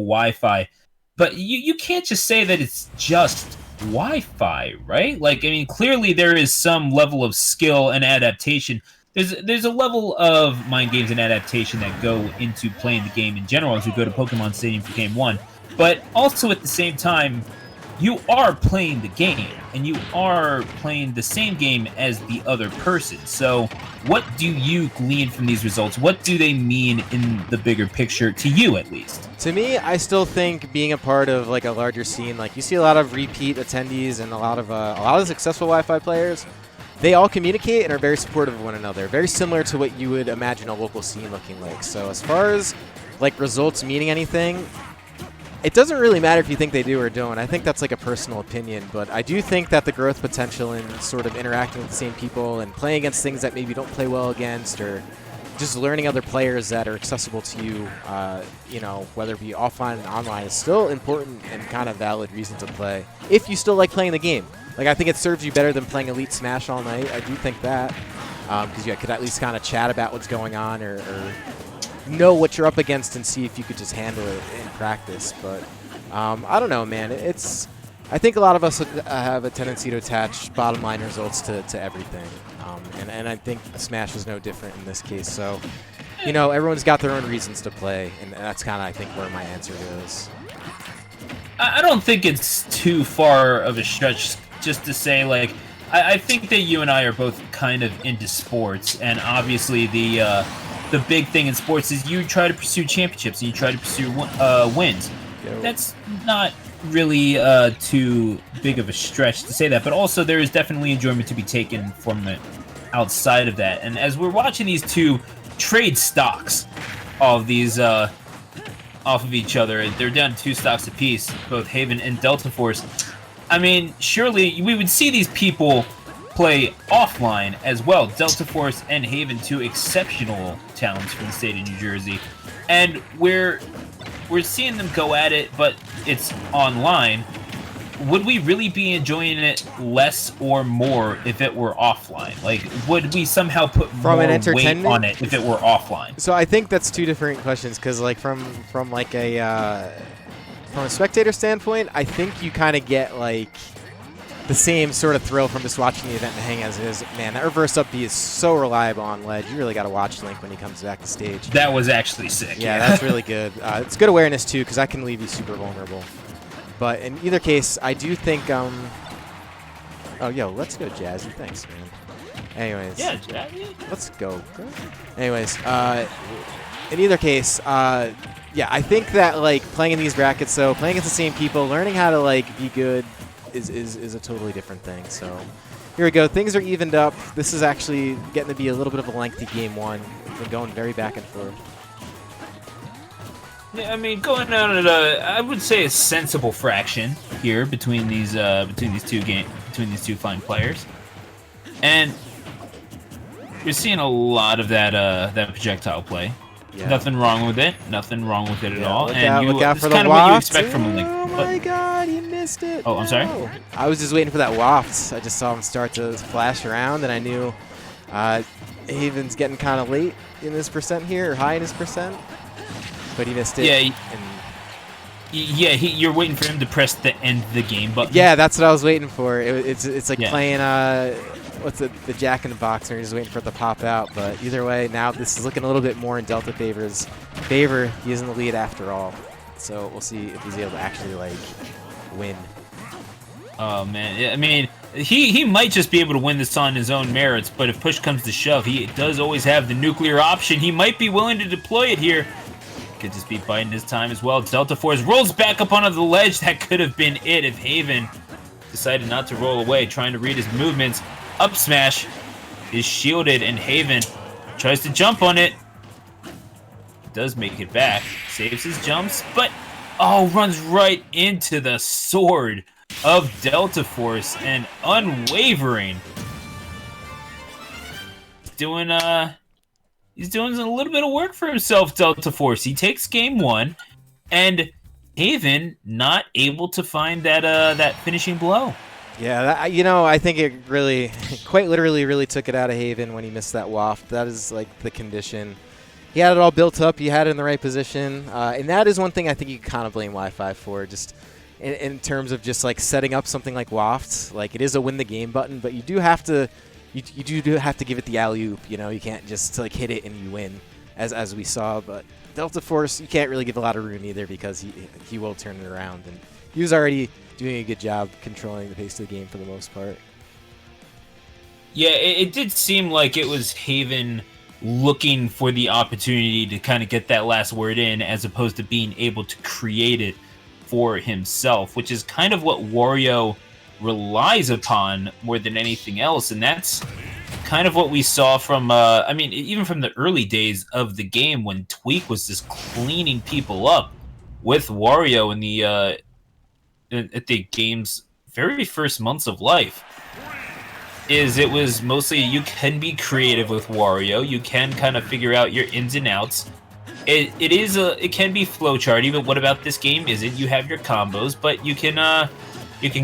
Wi-Fi. But you can't just say that it's just Wi-Fi, right? Like, I mean, clearly there is some level of skill and adaptation. There's a level of mind games and adaptation that go into playing the game in general as we go to Pokemon Stadium for Game 1. But also at the same time, you are playing the game, and you are playing the same game as the other person. So what do you glean from these results? What do they mean in the bigger picture, to you at least? To me, I still think being a part of like a larger scene, like you see a lot of repeat attendees and a lot of successful Wi-Fi players, they all communicate and are very supportive of one another, very similar to what you would imagine a local scene looking like. So as far as like results meaning anything, it doesn't really matter if you think they do or don't. I think that's like a personal opinion, but I do think that the growth potential in sort of interacting with the same people and playing against things that maybe you don't play well against, or just learning other players that are accessible to you, you know, whether it be offline and online, is still important and kind of valid reason to play if you still like playing the game. Like, I think it serves you better than playing Elite Smash all night. I do think that, because you could at least kind of chat about what's going on, or know what you're up against and see if you could just handle it in practice. But I don't know, man. I think a lot of us have a tendency to attach bottom line results to everything, and I think Smash is no different in this case. So, you know, everyone's got their own reasons to play, and that's kind of, I think, where my answer goes. I don't think it's too far of a stretch just to say, like, I think that you and I are both kind of into sports, and obviously the big thing in sports is you try to pursue championships and you try to pursue wins. That's not really too big of a stretch to say that, but also there is definitely enjoyment to be taken from it outside of that. And as we're watching these two trade stocks of these off of each other, they're down to 2 stocks apiece, both Haven and DELTAFORCE. I mean, surely we would see these people play offline as well. DELTAFORCE and Haven, 2 exceptional talents from the state of New Jersey, and we're seeing them go at it, but it's online. Would we really be enjoying it less or more if it were offline? Like, would we somehow put more weight on it if it were offline? So I think that's 2 different questions, because like from like a from a spectator standpoint, I think you kind of get like the same sort of thrill from just watching the event and hang as it is. Man, that reverse up B is so reliable on ledge. You really got to watch Link when he comes back to stage. That was actually sick. Yeah, that's really good. It's good awareness too, because that can leave you super vulnerable. But in either case, I do think. Oh, yo, let's go, Jazzy. Thanks, man. Anyways. Yeah, Jazzy. Let's go. Anyways, in either case, yeah, I think that like playing in these brackets, though, playing against the same people, learning how to like be good is a totally different thing. So here we go. Things are evened up. This is actually getting to be a little bit of a lengthy game 1. We've been going very back and forth. Yeah, I mean, going on at I would say a sensible fraction here between these two fine players, and you're seeing a lot of that projectile play. Yeah. Nothing wrong with it. Nothing wrong with it at all. Look out for the kind waft. Of what you expect from a Link. Oh my God, he missed it. Oh, I'm sorry. I was just waiting for that waft. I just saw him start to flash around, and I knew Haven's getting kind of late in his percent here, or high in his percent. But he missed it. Yeah, you're waiting for him to press the end the game button. Yeah, that's what I was waiting for. It's like playing what's the Jack in the Box, and you're just waiting for it to pop out. But either way, now this is looking a little bit more in Delta Favor's favor. He is in the lead after all, so we'll see if he's able to actually like win. Oh man, I mean, he might just be able to win this on his own merits, but if push comes to shove, he does always have the nuclear option. He might be willing to deploy it here. Could just be biding his time as well. DELTAFORCE rolls back up onto the ledge. That could have been it if Haven decided not to roll away, trying to read his movements. Up smash is shielded, and Haven tries to jump on it. Does make it back. Saves his jumps, but runs right into the sword of DELTAFORCE, and unwavering. He's doing a little bit of work for himself, DELTAFORCE. He takes game 1, and Haven not able to find that finishing blow. Yeah, I think it really, quite literally, really took it out of Haven when he missed that waft. That is like the condition. he had it all built up. He had it in the right position. And that is one thing I think you can kind of blame Wi-Fi for, just in terms of just like setting up something like Waft. Like, it is a win the game button, but you do have to you do have to give it the alley-oop. You know, you can't just like hit it and you win, as we saw. But DELTAFORCE, you can't really give a lot of room either, because he will turn it around, and he was already doing a good job controlling the pace of the game for the most part. Yeah, it did seem like it was Haven looking for the opportunity to kind of get that last word in, as opposed to being able to create it for himself, which is kind of what Wario relies upon more than anything else. And that's kind of what we saw from, I mean, even from the early days of the game, when Tweak was just cleaning people up with Wario in the at the game's very first months of life. It was mostly, you can be creative with Wario, you can kind of figure out your ins and outs. It can be flowcharty, but what about this game isn't? You have your combos, but you can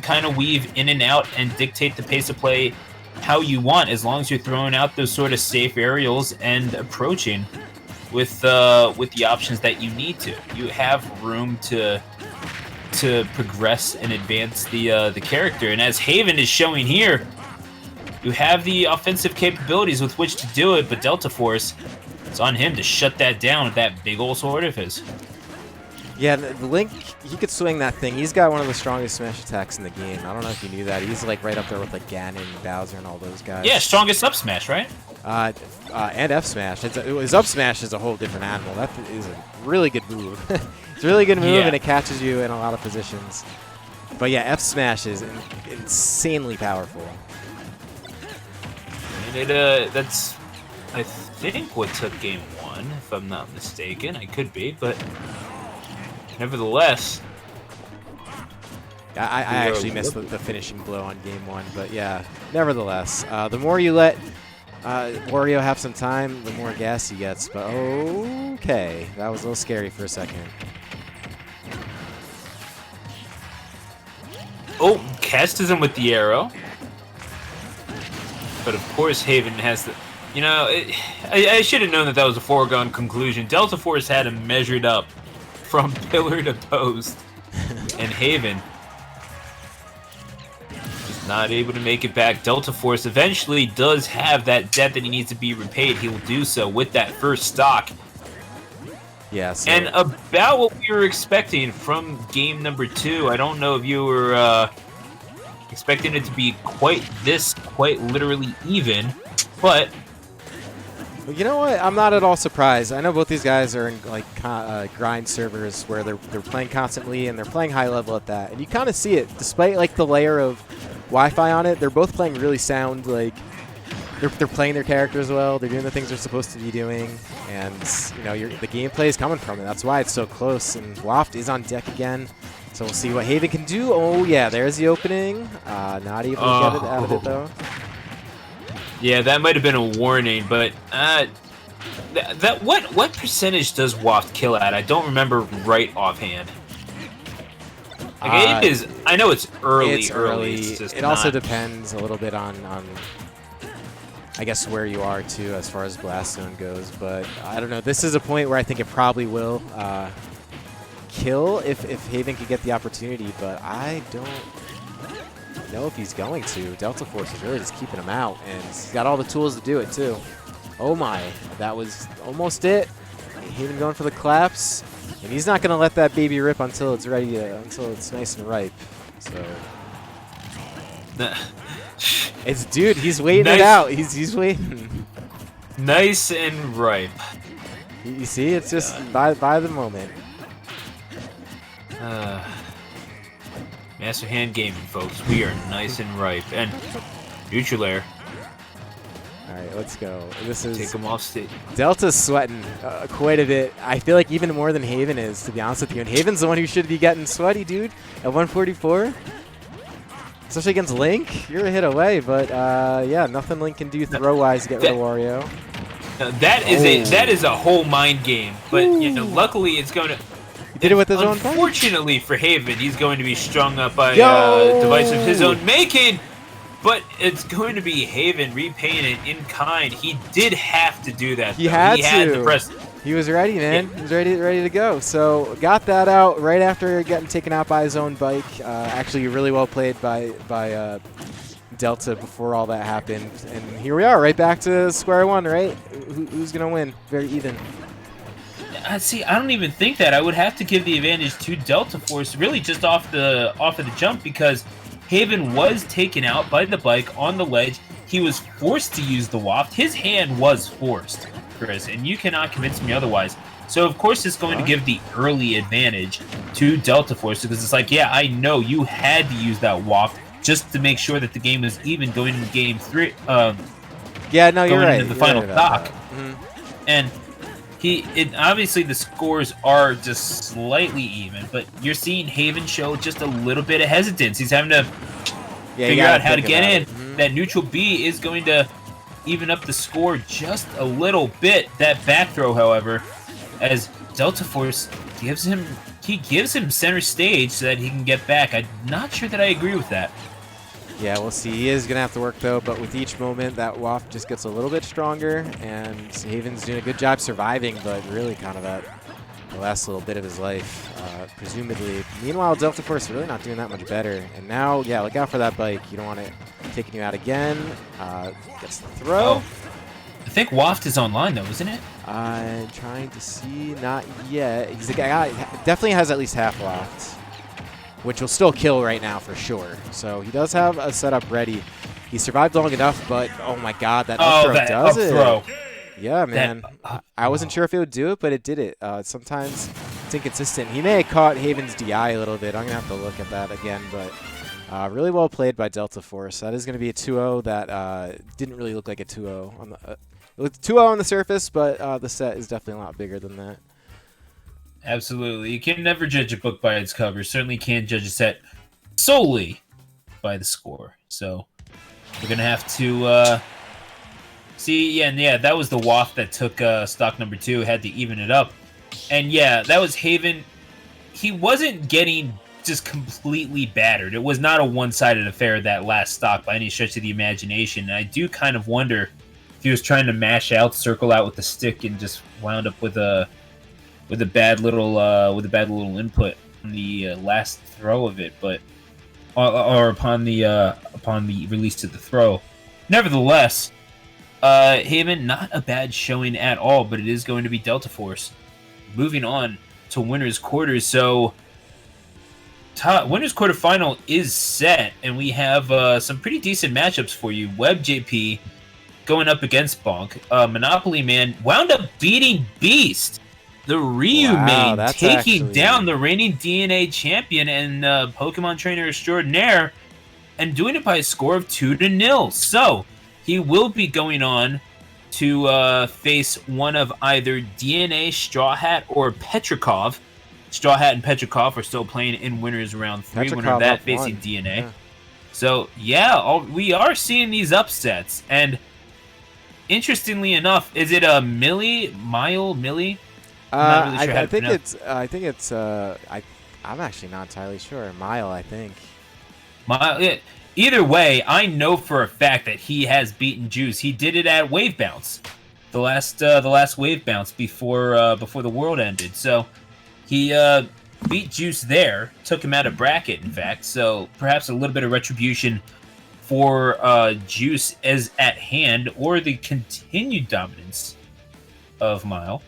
kind of weave in and out and dictate the pace of play how you want, as long as you're throwing out those sort of safe aerials and approaching with the options that you need to. You have room to progress and advance the character, and as Haven is showing here, you have the offensive capabilities with which to do it, but DELTAFORCE, it's on him to shut that down with that big old sword of his. Yeah, the Link, he could swing that thing. He's got one of the strongest smash attacks in the game. I don't know if you knew that. He's like right up there with like Ganon and Bowser and all those guys. Yeah, strongest up smash, right? And F smash. His up smash is a whole different animal. That is a really good move. It's a really good move, and it catches you in a lot of positions. But yeah, F smash is insanely powerful. And that's, I think, what took game one, if I'm not mistaken. I could be, but nevertheless. I actually missed the finishing blow on game one, but yeah, nevertheless. The more you let Wario have some time, the more gas he gets. But okay, that was a little scary for a second. Oh, catches him with the arrow. But of course, Haven has the... You know, I should have known that was a foregone conclusion. DELTAFORCE had him measured up from pillar to post. And Haven just not able to make it back. DELTAFORCE eventually does have that debt that he needs to be repaid. He will do so with that first stock. Yeah, so and about what we were expecting from game number 2. I don't know if you were expecting it to be quite literally even, but you know what? I'm not at all surprised. I know both these guys are in like grind servers where they're playing constantly and they're playing high level at that, and you kind of see it. Despite like the layer of Wi-Fi on it, they're both playing really sound. Like they're playing their characters well. They're doing the things they're supposed to be doing, and you know the gameplay is coming from it. That's why it's so close. And Waft is on deck again, so we'll see what Haven can do. Oh yeah, there's the opening. Not able to get it out of it though. Yeah, that might have been a warning, but what percentage does Waft kill at? I don't remember right offhand. Like, I know it's early. It's early. It's just it also depends a little bit on I guess where you are too, as far as blast zone goes. But I don't know. This is a point where I think it probably will kill if Haven could get the opportunity, but I don't know if he's going to. DELTAFORCE is really just keeping him out, and he's got all the tools to do it too. Oh my, that was almost it. Haven going for the collapse, and he's not going to let that baby rip until it's ready, until it's nice and ripe. So it's dude, he's waiting it out. He's waiting. Nice and ripe. You see, it's just by the moment. Master Hand Gaming, folks. We are nice and ripe. And neutral air. All right, let's go. This is take him off stage. Delta's sweating quite a bit. I feel like even more than Haven is, to be honest with you. And Haven's the one who should be getting sweaty, dude. At 144, especially against Link, you're a hit away. But yeah, nothing Link can do throw-wise to get rid of Wario. That is a whole mind game. But you know, luckily it's going to. He did it with his own punch. Unfortunately for Haven, he's going to be strung up by a device of his own making. But it's going to be Haven repaying it in kind. He did have to do that. He had to press. He was ready, man. He was ready to go. So got that out right after getting taken out by his own bike. Actually, really well played by Delta before all that happened. And here we are, right back to square one, right? Who's going to win? Very even. See, I don't even think that. I would have to give the advantage to DELTAFORCE really just off of the jump, because Haven was taken out by the bike on the ledge. He was forced to use the waft. His hand was forced, Chris, and you cannot convince me otherwise. So, of course, it's going to give the early advantage to DELTAFORCE, because it's like, yeah, I know you had to use that waft just to make sure that the game was even going into game 3. Yeah, no, you're right. Going into the final dock. And obviously the scores are just slightly even, but you're seeing Haven show just a little bit of hesitance. He's having to figure out how to get in. That neutral B is going to even up the score just a little bit. That back throw, however, as DELTAFORCE gives him center stage so that he can get back. I'm not sure that I agree with that. Yeah, we'll see. He is going to have to work, though, but with each moment, that waft just gets a little bit stronger, and Haven's doing a good job surviving, but really kind of at the last little bit of his life, presumably. Meanwhile, DELTAFORCE really not doing that much better. And now, yeah, look out for that bike. You don't want it taking you out again. Gets the throw. Oh. I think waft is online, though, isn't it? I'm trying to see. Not yet. He's the guy definitely has at least half waft, which will still kill right now for sure. So he does have a setup ready. He survived long enough, but oh my god, that up throw does it. Throw. Yeah, man. I wasn't sure if it would do it, but it did it. Sometimes it's inconsistent. He may have caught Haven's DI a little bit. I'm going to have to look at that again, but really well played by DELTAFORCE. That is going to be a 2-0 that didn't really look like a 2-0. It looked 2-0 on the surface, but the set is definitely a lot bigger than that. Absolutely. You can never judge a book by its cover. Certainly can't judge a set solely by the score. So we're going to have to see. Yeah, that was the waft that took stock number 2. Had to even it up. And yeah, that was Haven. He wasn't getting just completely battered. It was not a one-sided affair, that last stock, by any stretch of the imagination. And I do kind of wonder if he was trying to mash out, circle out with the stick, and just wound up with a bad little input on the last throw of it, but or upon the release of the throw. Nevertheless, Haven, not a bad showing at all, but it is going to be DELTAFORCE moving on to winners quarters. So winners quarterfinal is set, and we have some pretty decent matchups for you. WebJP going up against Bonk. Monopoly Man wound up beating Beast. The Ryu main taking down the reigning DNA champion and Pokemon trainer extraordinaire, and doing it by a score of 2-0. So he will be going on to face one of either DNA, Straw Hat, or Petrikov. Straw Hat and Petrikov are still playing in winners round 3. Winner of that facing DNA. Yeah. So yeah, we are seeing these upsets, and interestingly enough, is it a Millie? I'm not really sure I think it's. I'm actually not entirely sure. Mile, I think. Mile. Yeah. Either way, I know for a fact that he has beaten Juice. He did it at Wave Bounce, the last Wave Bounce before the world ended. So he beat Juice there, took him out of bracket, in fact. So perhaps a little bit of retribution for Juice is at hand, or the continued dominance of Mile,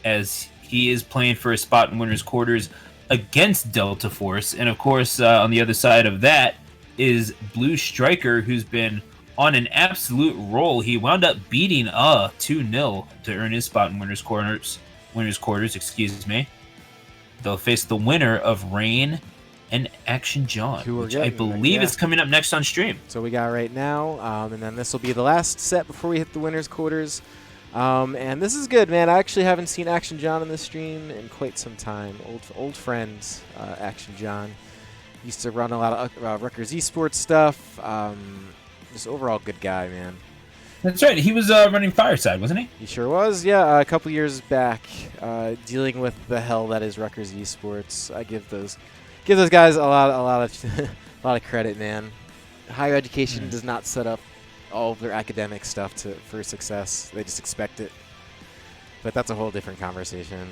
as he is playing for a spot in winners quarters against DELTAFORCE. And of course, on the other side of that is Blue Striker, who's been on an absolute roll. He wound up beating 2-0 to earn his spot in winners quarters. Excuse me. They'll face the winner of Rain and Action John, which I believe is coming up next on stream. So we got right now, and then this will be the last set before we hit the winners quarters. And this is good, man. I actually haven't seen Action John in this stream in quite some time. Old friends, Action John. Used to run a lot of Rutgers esports stuff. Just overall good guy, man. That's right. He was running Fireside, wasn't he? He sure was. Yeah, a couple years back, dealing with the hell that is Rutgers esports. I give those guys a lot of credit, man. Higher education does not set up all of their academic stuff for success. They just expect it. but that's a whole different conversation.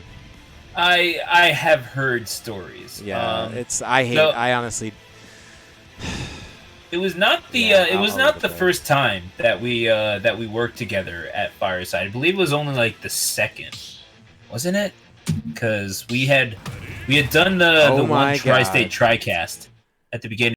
I have heard stories. Yeah, I honestly. It was not the it was not the first time that we worked together at Fireside. I believe it was only like the second, wasn't it? Because we had done the one Tri-State TriCast at the beginning.